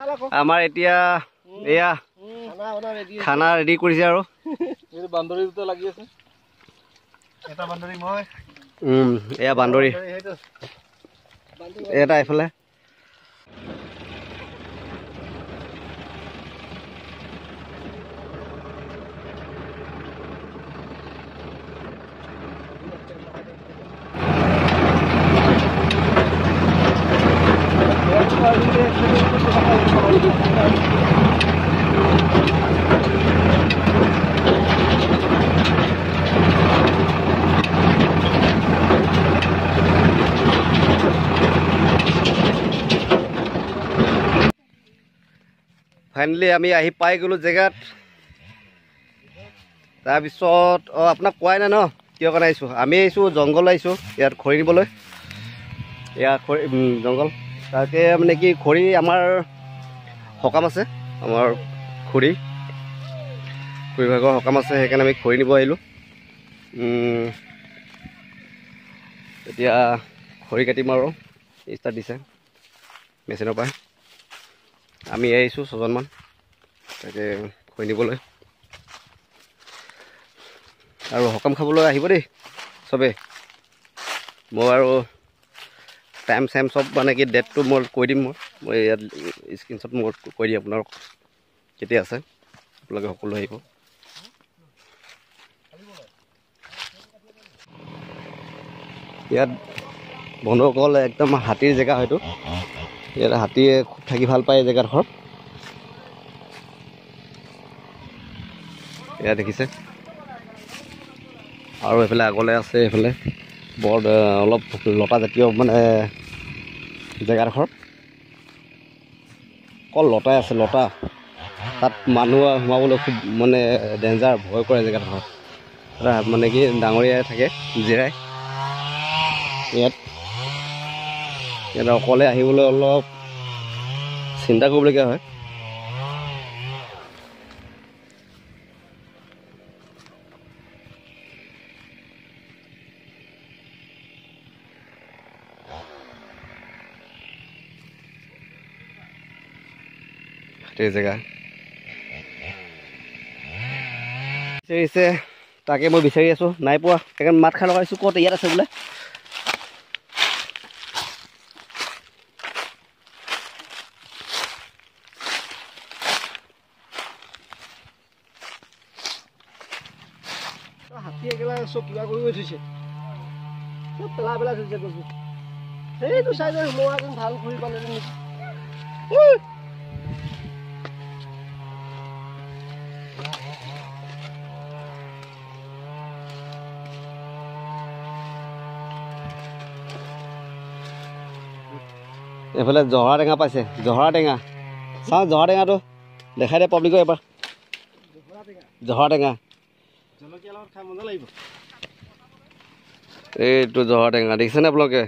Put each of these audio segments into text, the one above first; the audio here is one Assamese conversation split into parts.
আমাৰ এতিয়া এয়া খানা ৰেডি কৰিছে আৰু বান্দৰী দুটা লাগি আছে এটা বান্দৰী মই এয়া বান্দৰী এটা এইফালে ফাইনেলি আমি আহি পাই গ'লো জেগাত তাৰপিছত আপোনাক কোৱাই নাই ন কিয় কাৰণে আহিছোঁ আমি আহিছোঁ জংঘল আহিছোঁ ইয়াত খৰি নিবলৈ ইয়াত খৰি জংঘল তাকে মানে কি খৰি আমাৰ সকাম আছে আমাৰ খুৰী ভাগৰ সকাম আছে সেইকাৰণে আমি খৰি নিব আহিলোঁ এতিয়া খৰি কাটিম আৰু ষ্টাৰ্ট দিছে মেচিনৰ পৰা আমি আহিছোঁ 6জনমান তাকে খৰি নিবলৈ আৰু সকাম খাবলৈ আহিব দেই চবেই মই আৰু টাইম চাইম চব মানে কি ডেটটো মই কৈ দিম মই ইয়াত স্ক্ৰীনশ্বট মই কৈ দিম আপোনালোক কেতিয়া আছে আপোনালোকে সকলো আহিব ইয়াত বন্ধুসকল একদম হাতীৰ জেগা হয়তো ইয়াত হাতীয়ে খুব থাকি ভাল পায় জেগাডোখৰ এয়া দেখিছে আৰু এইফালে আগলৈ আছে এইফালে বৰ অলপ লতা জাতীয় মানে জেগাডোখৰ অকল লতাই আছে লতা তাত মানুহ সোমাবলৈ খুব মানে ডেঞ্জাৰ ভয় কৰে জেগাডোখৰ মানে কি ডাঙৰীয়াই থাকে জিৰাই ইয়াত অকলে আহিবলৈ অলপ চিন্তা কৰিবলগীয়া হয় জেগা বিচাৰিছে তাকে মই বিচাৰি আছোঁ নাই পোৱা সেইকাৰণে মাত খাই লগাইছোঁ ক'ত ইয়াত আছে বোলে হাতী একেবাৰে চব কিবা কৰি উঠিছে চব পেলাই থৈছে কৈছোঁ সেইটো চাইডে সোমোৱা যেন ভাল ঘূৰি পালে নেকি এইফালে জহা টেঙা পাইছে জহা টেঙা চাওঁ জহা টেঙাটো দেখাই দে পাব্লিকক এবাৰ জহা টেঙা জলকীয়া লগত খাই মজা লাগিব এইটো জহা টেঙা দেখিছেনে আপোনালোকে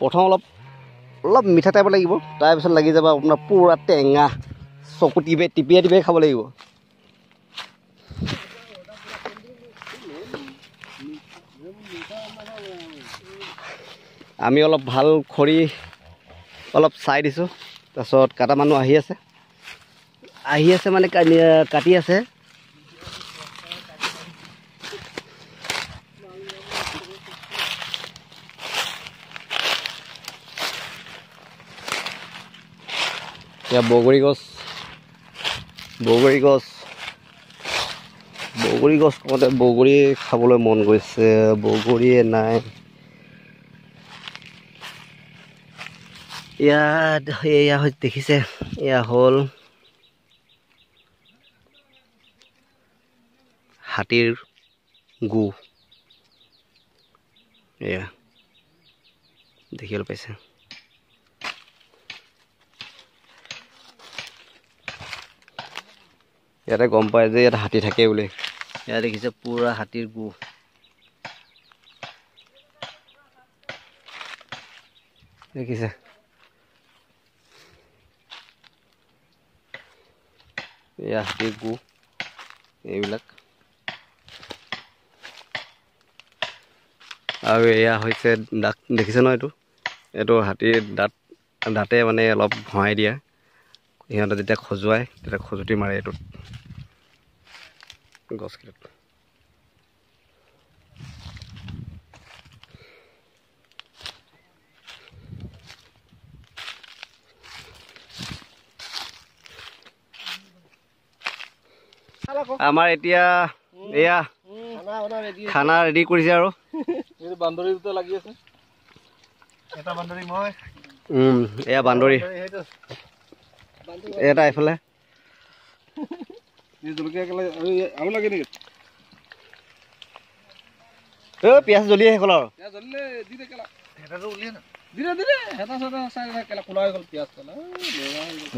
প্ৰথম অলপ মিঠা টাইপ লাগিব তাৰপিছত লাগি যাব আপোনাৰ পুৰা টেঙা চকু টিপিয়াই খাব লাগিব আমি অলপ ভাল খৰি অলপ চাই দিছোঁ তাৰপিছত কাটা মানুহ আহি আছে মানে কাটি আছে এতিয়া বগৰী গছ কওঁতে বগৰী খাবলৈ মন গৈছে বগৰীয়ে নাই ইয়াত এয়া দেখিছে এয়া হ'ল হাতীৰ গু এয়া দেখিবলৈ পাইছে ইয়াতে গম পায় যে ইয়াত হাতী থাকে বুলি ইয়াত দেখিছে পুৰা হাতীৰ গু দেখিছে এয়া হাতীৰ গু এইবিলাক আৰু এয়া হৈছে দাঁত দেখিছে ন এইটো হাতীৰ দাঁতে মানে অলপ ভৰাই দিয়ে সিহঁতে যেতিয়া খজুৱাই তেতিয়া খজুতি মাৰে এইটোত গছকেইটাত আমাৰ এতিয়া এয়া খানা ৰেডি কৰিছে আৰু বান্দৰী দুটা লাগি আছে এটা বান্দৰী মই এয়া বান্দৰী এটা এইফালে জলকীয়া আৰু লাগে নেকি পিঁয়াজ জ্বলি আহি গ'ল আৰু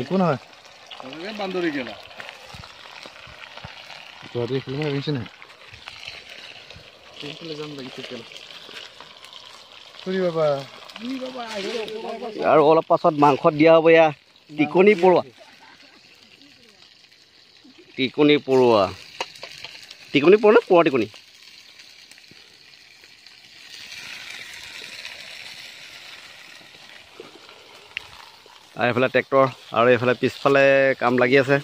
একো নহয় বান্দৰী কেলা লাগিছে নাই যাম লাগিছে কেলা আৰু অলপ পাছত মাংসত দিয়া হ'ব এয়া টিকনি পৰুৱা নে পৰুৱা টিকনি আৰু এইফালে ট্ৰেক্টৰ আৰু এইফালে পিছফালে কাম লাগি আছে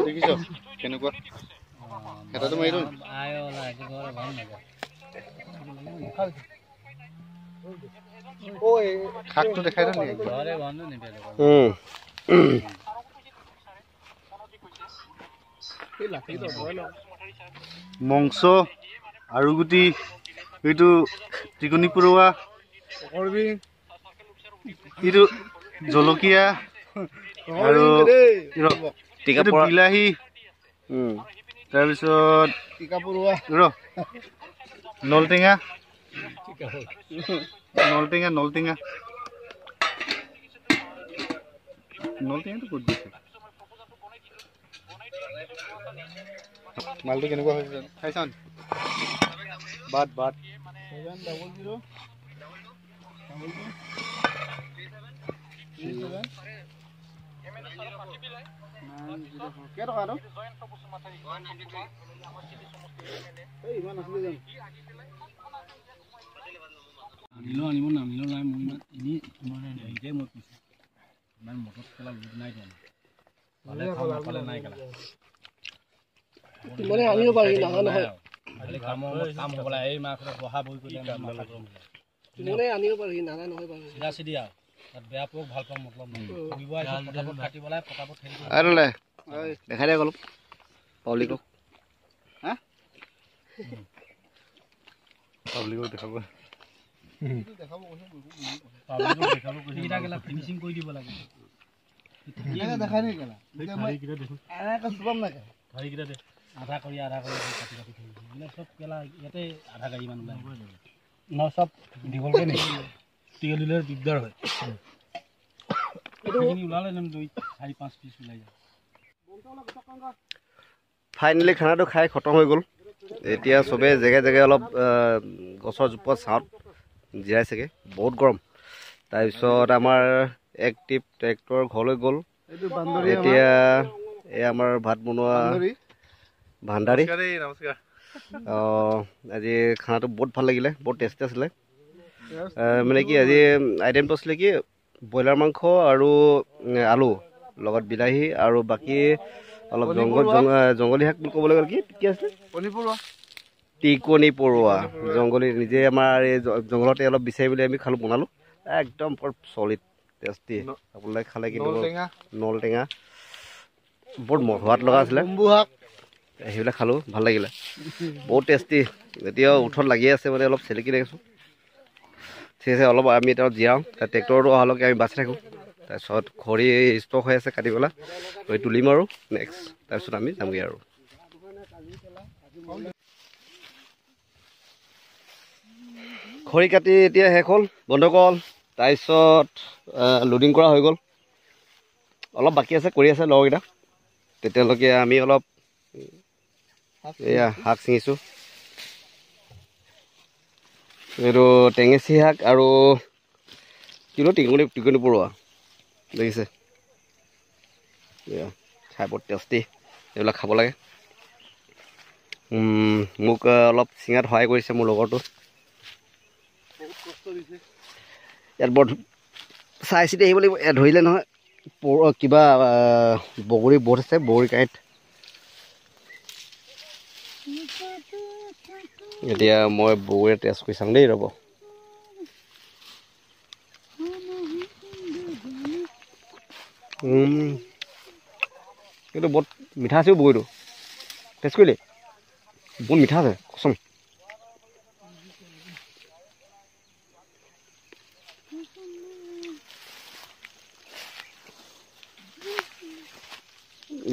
দেখিছ কেনেকুৱা এটাতো মাৰিলো শাকটো দেখাই মংস আৰু গুটি এইটো টিকনি পৰুৱা এইটো জলকীয়া আৰু বিলাহী তাৰপিছত নলটেঙা নলটেঙাটো ক'ত দিছে মালটো কেনেকুৱা হৈছে খাইছান বাট কেইটকাটো আনিব নামিলেও নাই মই এনেই মানে হেৰিতে মই কৈছোঁ ইমান মটত খেলা লোট নাই দিয়া পালে নাই খেলা আনিব পাৰি নহয় কাম হ'ব লাগে এই মাছ বহা বহি কৰি আনিব পাৰি নানা নহয় বাৰু চিধা চিধি আৰু তাত বেয়া পোক ভাল পাওঁ মতলব নাই ফুৰিব পটাপট কাটিব লাগে পটাপট হেৰি দেখাই দে অলপ পাব্লিকক দেখাব ফিনিচিং কৰি দিব লাগে আধা কৰি কাটি থৈ মানে চব কেলা ইয়াতে আধা গাড়ী মান ওলাই ন চব দীঘলকৈ নেকি টিকেল দিলে দিগদাৰ হয় ওলালে 2-4-5 পিচ ওলাই যায় ফাইনেলি খানাটো খাই খতম হৈ গ'ল এতিয়া চবে জেগাই অলপ গছৰ জোপত ছাঁত জিৰাইছেগৈ বহুত গৰম তাৰপিছত আমাৰ এক্টিভ ট্ৰেক্টৰ ঘৰলৈ গ'ল এতিয়া এই আমাৰ ভাত বনোৱা ভাণ্ডাৰী আজি খানাটো বহুত ভাল লাগিলে বহুত টেষ্টি আছিলে মানে কি আজি আইটেমটো আছিলে কি ব্ৰইলাৰ মাংস আৰু আলু লগত বিলাহী আৰু বাকী অলপ জংঘলী শাক বুলি ক'বলৈ গ'লে কি আছিলে টিকনি পৰুৱা জংঘলী নিজে আমাৰ এই জংঘলতে অলপ বিচাৰি মেলি আমি খালোঁ বনালোঁ একদম বৰ চলিড টেষ্টি আপোনালোকে খালে কিন্তু নলটেঙা বৰ সোৱাদ লগা আছিলে সেইবিলাক খালোঁ ভাল লাগিলে বহুত টেষ্টি এতিয়াও উঠত লাগি আছে মানে অলপ চেলেকি লাগিছোঁ ঠিক আছে অলপ আমি এতিয়া জীয়াওঁ ট্ৰেক্টৰটো অহালৈকে আমি বাচি থাকোঁ তাৰপিছত খৰি ষ্টক হৈ আছে কাটি পেলাই খৰি তুলিম আৰু নেক্সট তাৰপিছত আমি যামগৈ আৰু খৰি কাটি এতিয়া শেষ হ'ল বন্ধকল তাৰপিছত লোডিং কৰা হৈ গ'ল অলপ বাকী আছে, কৰি আছে লগৰকেইটা। তেতিয়ালৈকে আমি অলপ এয়া শাক ছিঙিছোঁ। এইটো টেঙেচি শাক আৰু কিনো টিকনি পৰুৱা দেখিছে। এয়া খাই বৰ টেষ্টি, এইবিলাক খাব লাগে। মোক অলপ ছিঙাত সহায় কৰিছে মোৰ লগৰটো। বহুত কষ্ট দিছে। ইয়াত বৰ চাই চিতি আহিব লাগিব। ইয়াত ধৰিলে নহয় কিবা বগৰী বহুত আছে, বগৰী কাঁইট। এতিয়া মই বগৰী টেষ্ট কৰি চাম দেই, ৰ'ব। কিন্তু বহুত মিঠা আছেও বগৰীটো, টেষ্ট কৰিলে বহুত মিঠা আছে কচম।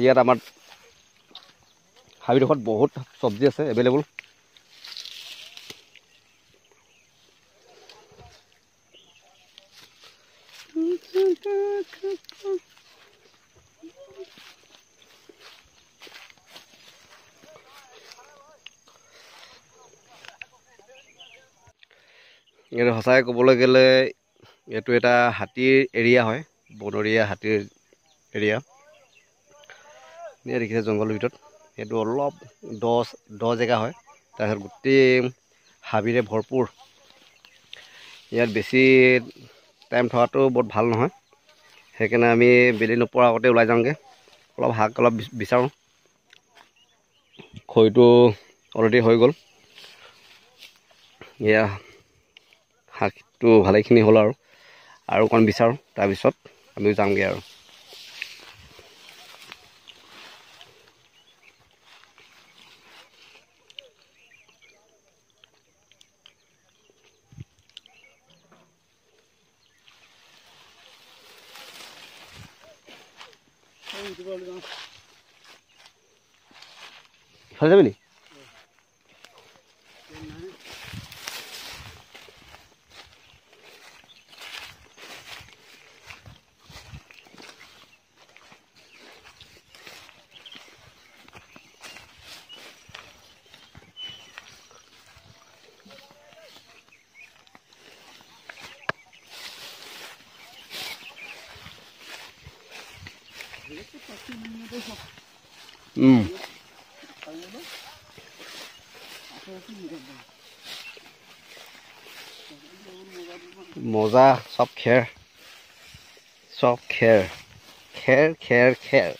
ইয়াত আমাৰ হাবিডোখৰত বহুত চব্জি আছে এভেইলেবল। এইটো সঁচাকৈ ক'বলৈ গ'লে এইটো এটা হাতীৰ এৰিয়া হয়, বনৰীয়া হাতীৰ এৰিয়া। দেখিছে জংঘলৰ ভিতৰত, সেইটো অলপ দ জেগা হয়। তাৰপিছত গোটেই হাবিৰে ভৰপূৰ। ইয়াত বেছি টাইম থকাটো বহুত ভাল নহয়, সেইকাৰণে আমি বেলি নপৰাৰ আগতে ওলাই যাওঁগৈ। অলপ শাক অলপ বিচাৰোঁ। খৰিটো অলৰেডি হৈ গ'ল। এয়া শাকটো ভালেখিনি হ'ল আৰু অকণ বিচাৰোঁ, তাৰপিছত আমি যামগৈ আৰু। ইফালে যাবি নি? মজা, চব খেৰ, চব খেৰ খেৰ খেৰ খেৰ।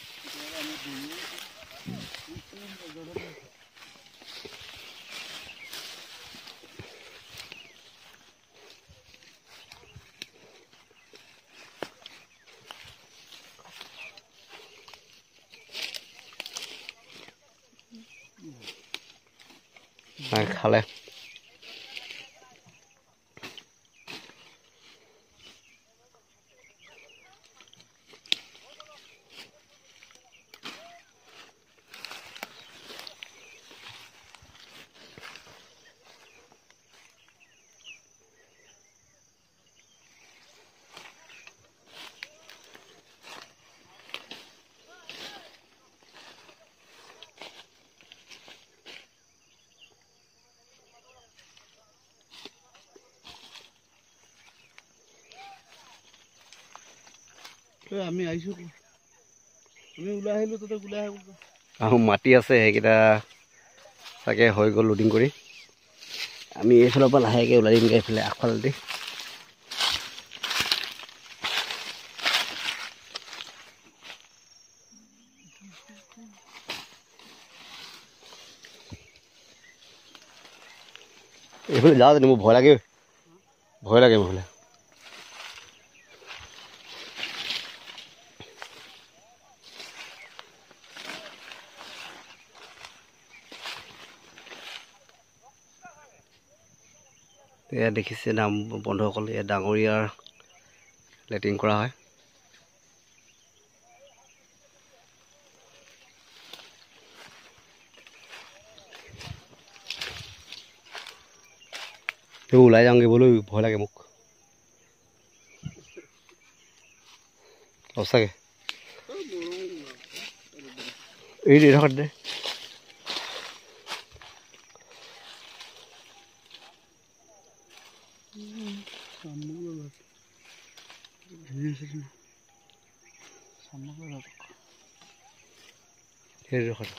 খালে আমি আহিছোঁ, আমি ওলাই আহিলোঁ, তাতে ওলাই আহিব আৰু মাটি আছে, সেইকেইটা চাগে হৈ গ'ল লোডিং কৰি। আমি এইফালৰ পৰা লাহেকৈ ওলাই দিমগৈ, এইফালে আগফালেদি। এইফালে যাওঁ জানো, মোৰ ভয় লাগে, ভয় লাগে এইফালে। এয়া দেখিছে বন্ধুসকল, ইয়াত ডাঙৰীয়াৰ লেট্ৰিন কৰা হয়। সেইবোৰ ওলাই যাওঁগৈ বোলো, ভয় লাগে মোক সঁচাকৈ। এই ডোখৰত দে সেই ডোখৰত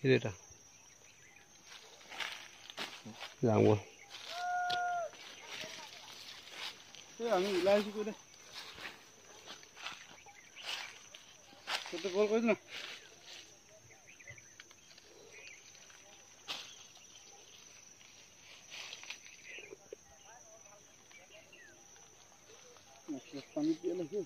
এটা যাওঁ ব'ল আমি ওলাই আহিছোঁ দে তই কল কৰিছ না পানী দিয়ে লাগে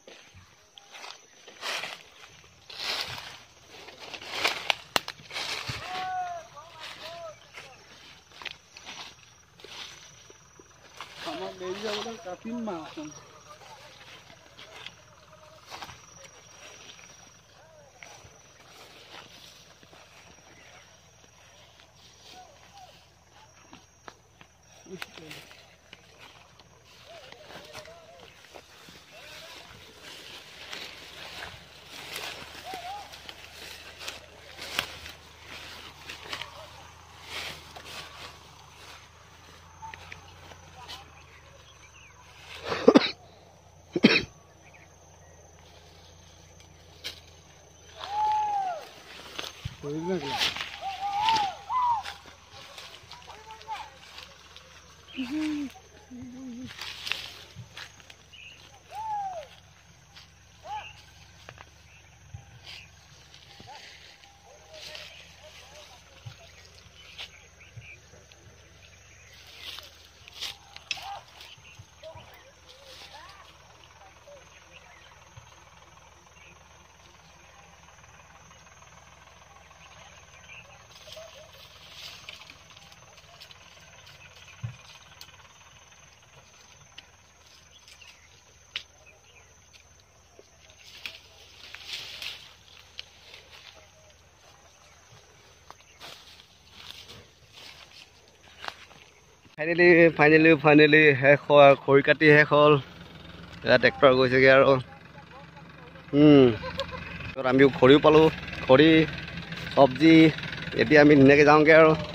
আমাৰ দেৰি যাবো কাপিন মাছ ফাইনেলি শেষ হয় খৰি কাটি শেষ হ'ল এয়া ট্ৰেক্টৰ গৈছেগৈ আৰু আমিও খৰিও পালোঁ খৰি চব্জি এতিয়া আমি ধুনীয়াকৈ যাওঁগৈ আৰু